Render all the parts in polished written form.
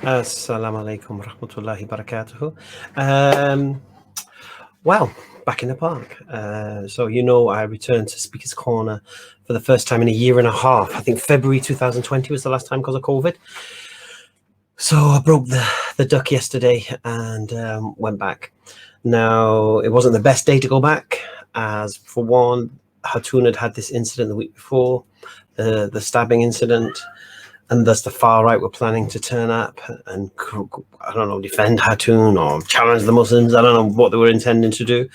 Assalamu alaikum rahmatullahi barakatuhu. Um, well, back in the park. So I returned to Speaker's Corner for the first time in a year and a half. I think February 2020 was the last time because of COVID. So I broke the duck yesterday and went back. Now, it wasn't the best day to go back, as for one, Hatun had this incident the week before, the stabbing incident. And thus the far right were planning to turn up and, I don't know, defend Hatun or challenge the Muslims. I don't know what they were intending to do.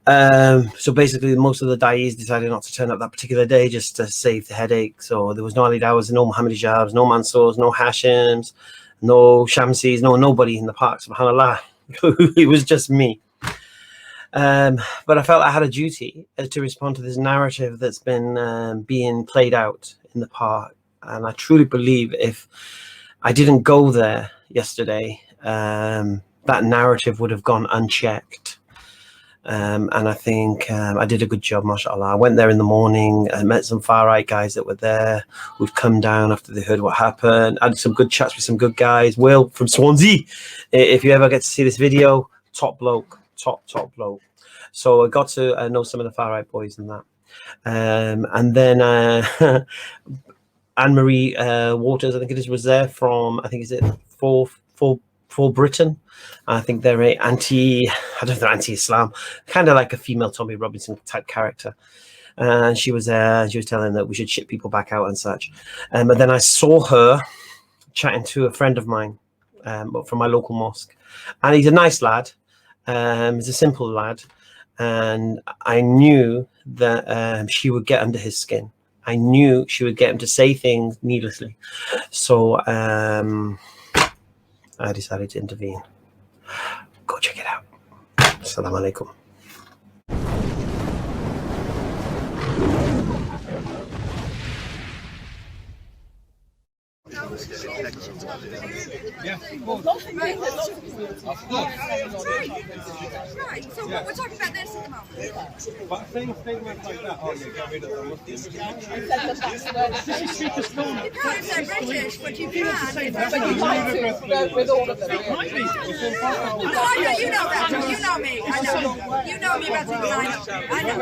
So basically, most of the da'is decided not to turn up that particular day just to save the headache. So there was no Ali Dawahs, no Muhammad Hijabs, no Mansours, no Hashims, no Shamsis, nobody in the park, subhanAllah. It was just me. But I felt I had a duty to respond to this narrative that's been being played out in the park. And I truly believe if I didn't go there yesterday, that narrative would have gone unchecked. And I think I did a good job, mashallah. I went there in the morning, I met some far-right guys that were there who'd come down after they heard what happened. I had some good chats with some good guys. Will from Swansea, if you ever get to see this video, top bloke, top bloke. So I got to know some of the far-right boys and that. And then Anne-Marie Waters, I think it is, was there from, I think is it for Britain. I think they're anti-Islam, kind of like a female Tommy Robinson type character. And she was there, she was telling that we should ship people back out and such. But then I saw her chatting to a friend of mine from my local mosque. And he's a nice lad, he's a simple lad. And I knew that she would get under his skin. I knew she would get him to say things needlessly. So I decided to intervene. Go check it out. Assalamu alaikum. Yeah, right, so we're talking about this at the moment. But saying statements like that, oh yeah, get rid of the Muslims. You can't say British, but you can. But you like to with all of them. No, I know, you know that. You know me. I know. You know me better than I know. I know.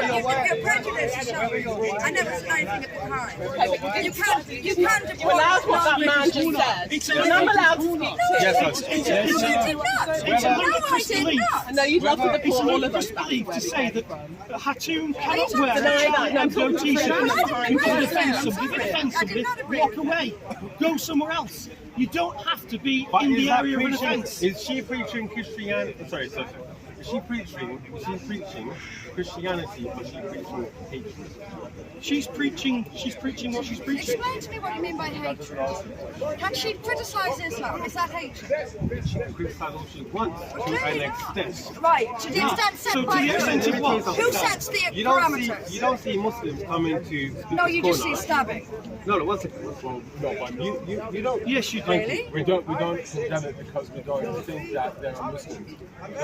You're prejudiced, so I never said anything at the time. You can't deport. You're allowed what that man just said. And I'm allowed to speak to Yes, you did not. No, I did not. I know you'd love to deport all of us back. To say that Hatun cannot Are you wear denying that? No, and go I'm t-shirts. talking You can about defend it. somebody, I did not agree. walk away, go somewhere else. You don't have to be but in is the that area of an preaching? offence. Is she preaching Christianity? Sorry. Is she preaching Christianity or is she preaching hatred? She's preaching what she's preaching. Explain to me what you mean by hatred. Can she criticise Islam? Is that hatred? She can criticize all she wants to an extent. Right, to the extent set So to by the extent of what? who sets the You parameters? don't see Muslims coming to No, you just see corner. stabbing. No, one second. Well, no, but you don't. Yes, you do. Really? We don't condemn it because we don't think that they're Muslims.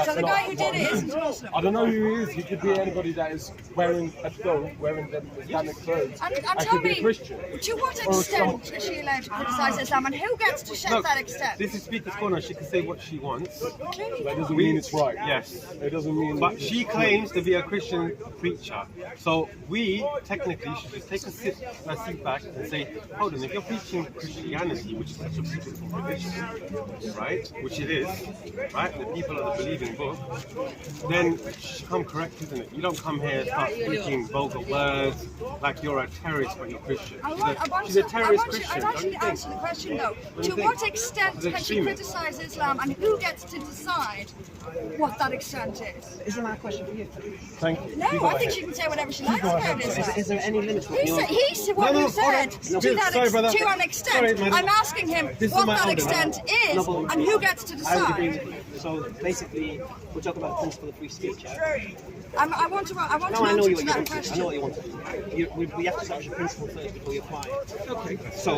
So the guy who did it isn't a Muslim. I don't know who he is. He could be anybody that is wearing a clothes, wearing the Islamic clothes. And I tell could be me, a Christian. to what Or extent is she allowed to criticise Islam, and who gets to set Look, that extent? this is Speaker's Corner. She can say what she wants. Clearly That not. doesn't mean it's right. Yes. It doesn't mean. But she claims to be a Christian preacher. So we technically should just take a sit back and say, hold on, if you're preaching Christianity, which is such a beautiful religion, right? Which it is, right? The people are the believing book. Then you should come correct, isn't it? You don't come here and start speaking vulgar words like you're a terrorist but you're Christian. She's a terrorist Christian. I'd actually answer the question though. To what extent can she criticise Islam, and who gets to decide what that extent is? Isn't that a question for you? Thank you. No, I think she can say whatever she likes about Islam. Is there any limit to what He said what you said to an extent. Sorry, man. I'm asking him This is what my that elder. extent is and who gets to decide. So basically, we're talking about the principle of free speech. Yeah? I want to No, I know answer what to you that want. I question. know what you want. We have to establish a principle first before you apply it. Okay. So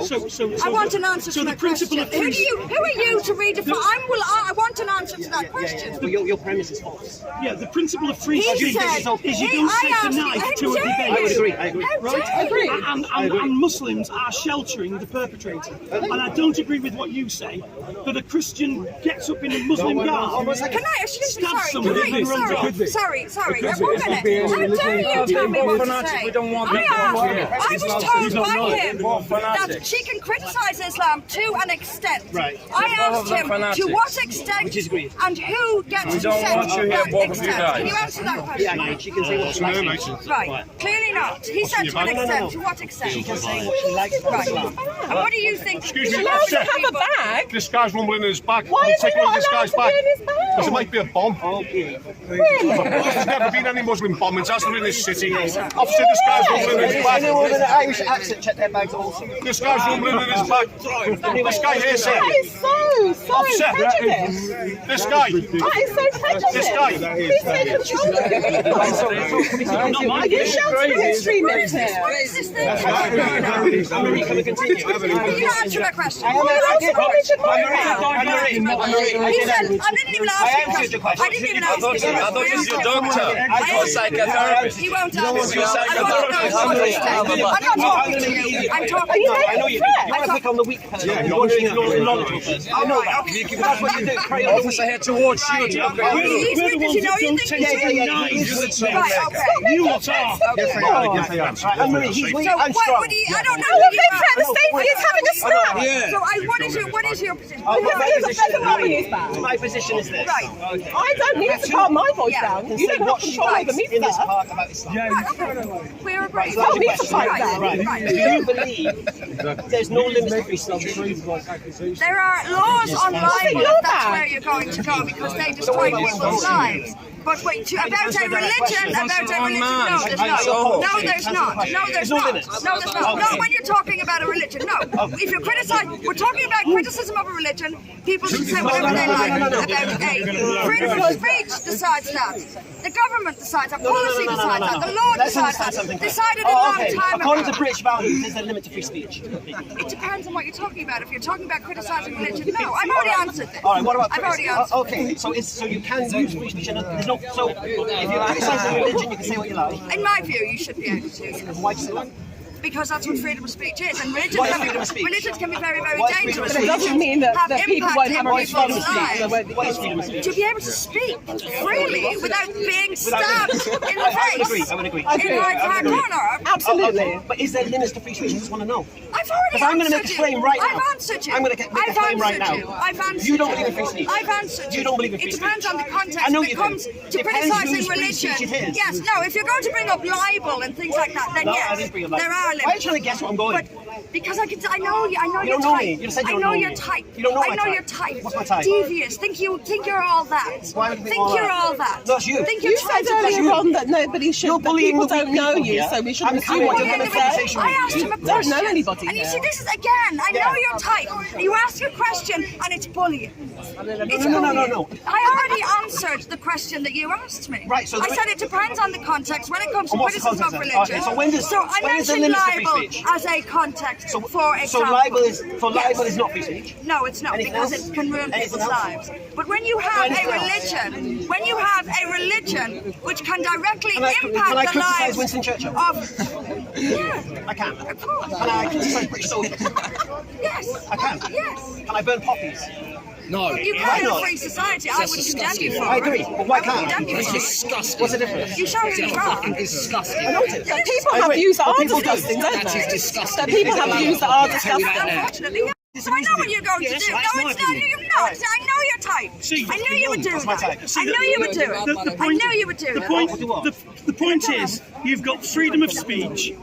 I want an answer to the that principle question. of Who are you to redefine? I want an answer to that question. well, your premise is false. Yeah, the principle of free He speech said, is you don't take a knife to a debate. I would agree. I agree. And Muslims are sheltering the perpetrator. And I don't agree with what you say, that a Christian gets up in a Muslim garb, Can I, excuse me, stabs sorry, somebody and runs off. sorry, 1 minute. How dare you tell me what to say? I was told by him that she can criticise Islam to an extent. Right. I asked him to what extent Which is agreed. and who gets to say that extent. Can you answer that question? Yeah, she can say what she likes. Right, clearly not. He said to an extent. To what extent? She can say what she likes about Right. Islam. And what do you think? Excuse me, Allowed to sir. have a bag? This guy's rumbling in his bag. Why is he Taking not this allowed guy's to bag. be in his bag? Because it might be a bomb. Okay. There's never been any Muslim bombings, has there, in this city? I've seen this guy's rumbling in his bag. Anyone with an Irish accent, check their bags also. This guy's rumbling in his bag. This guy here, sir. That is so Officer. prejudiced. This guy. That is so prejudiced. This guy. He's taking control of people. Are you sheltering extremists here? What is this thing? Can we continue? Can you answer my question? I He said, I didn't even ask you a question. I didn't even ask you a question. I thought he's your doctor. Or psychotherapist. He won't answer. You're I'm not talking to you. I'm talking to you. I know you. You want to pick on the weak person. Yeah, you want to ignore the knowledgeable person. I know that. That's what you do. Pray on the weak. Officer here towards you. He's weak because you know you think he's weak. You're the troublemaker. Right, okay. You lot are. Yes, I am. Yes, I am. Right, Anne-Marie, he's weak So and what strong. would he, I don't know. Look at the state, he's having a snap. Yeah. So what is your position? My Because he has a feather in his bag. position is this. Right. Okay. I don't need to calm my voice Yeah. down. Can You say don't have what she control over likes me, in this sir. park about Islam. We're agreeing. Tell me to pipe down. Right. Do you believe there's no limit to free speech? There are laws on libel if that's where you're going to go because they destroy people's lives. But wait, about a religion, no, there's not. No, there's not. No, there's not. No, there's not. No, when you're talking about a religion, no. If you're criticizing, we're talking about criticism of a religion, people should say whatever they like about a freedom of speech decides that. The government decides that. Policy decides that. The law decides that. Decided a long time According to ago. British values, there's a limit to free speech. It depends on what you're talking about. If you're talking about criticizing religion, no. I've already answered this. All right, what about I've already criticism? answered. Okay, so you can use free speech. And there's no, so if you're criticising religion, you can say what you like. In my view, you should be able to. Why do you say that? Because that's what freedom of speech is. And religion Why is can be, freedom of speech? religions can be very, very Why is freedom of dangerous. speech? It doesn't mean that people won't have a Have response to impact speech. in They people's won't What is freedom of speech? lives. To be able to speak freely without being stabbed in the I would face. agree. I would agree. In my corner. Absolutely. But is there limits to free speech? I just want to know. I've already If I'm going to answered make a claim right now, I've answered you. I'm going to make a I've claim right answered now. you. I've answered You don't believe in free speech. I've answered You don't believe in free It depends speech. on the context. I know When you it comes do. to Depends criticising whose free religion. speech it is. Yes, no, if you're going to bring up libel and things like that, then No, I yes, didn't bring up there libel. are Why are you limits. trying to guess what I'm going? But because I know you, I know You your don't know type. me. You just said you I don't know know your me. type. You don't know I my know type. your type. What's my type? Devious. Think you're all that. Why would you think Think all you're that? all that. That's you. Think You you're said trying to earlier on that nobody should, You're that bullying people the don't weak know people, you, yeah? so we shouldn't I'm assume coming what to you're have going a to say. conversation I asked him a Don't question. know anybody And you here. see, this is again, I know your type. You ask a question and it's bullying. It's No. bullying. I already answered the question that you asked me. Right, so I said it depends on the context when it comes to And what's the criticism of context religion. then? Okay, so when does- I when is the mentioned limit to free libel speech? as a context, for So example. libel is Yes. not free speech. No, it's not, Anything because else? it can ruin Anything people's else? lives. But when you have Anything a else? religion which can directly Can I impact the criticise lives Winston Churchill? of yeah, I can. of course. Can I criticise British soldiers? Yes. I can. Yes. Can I burn poppies? No. You Why can in a not? free society. I would condemn you for I it. agree, but why I would can't? condemn you It's for it. disgusting. What's the difference? You show who's wrong. Disgusting. I know it is. But people I have agree. views that But are people do. disgusting, don't That is they? disgusting. So people have views that are disgusting. Unfortunately, yeah. So I know what you're going to do. No, it's not. I know your type. See, I knew you would do What's my that. type? I knew you would do it. I knew you would do The it. point is, you've got freedom of speech.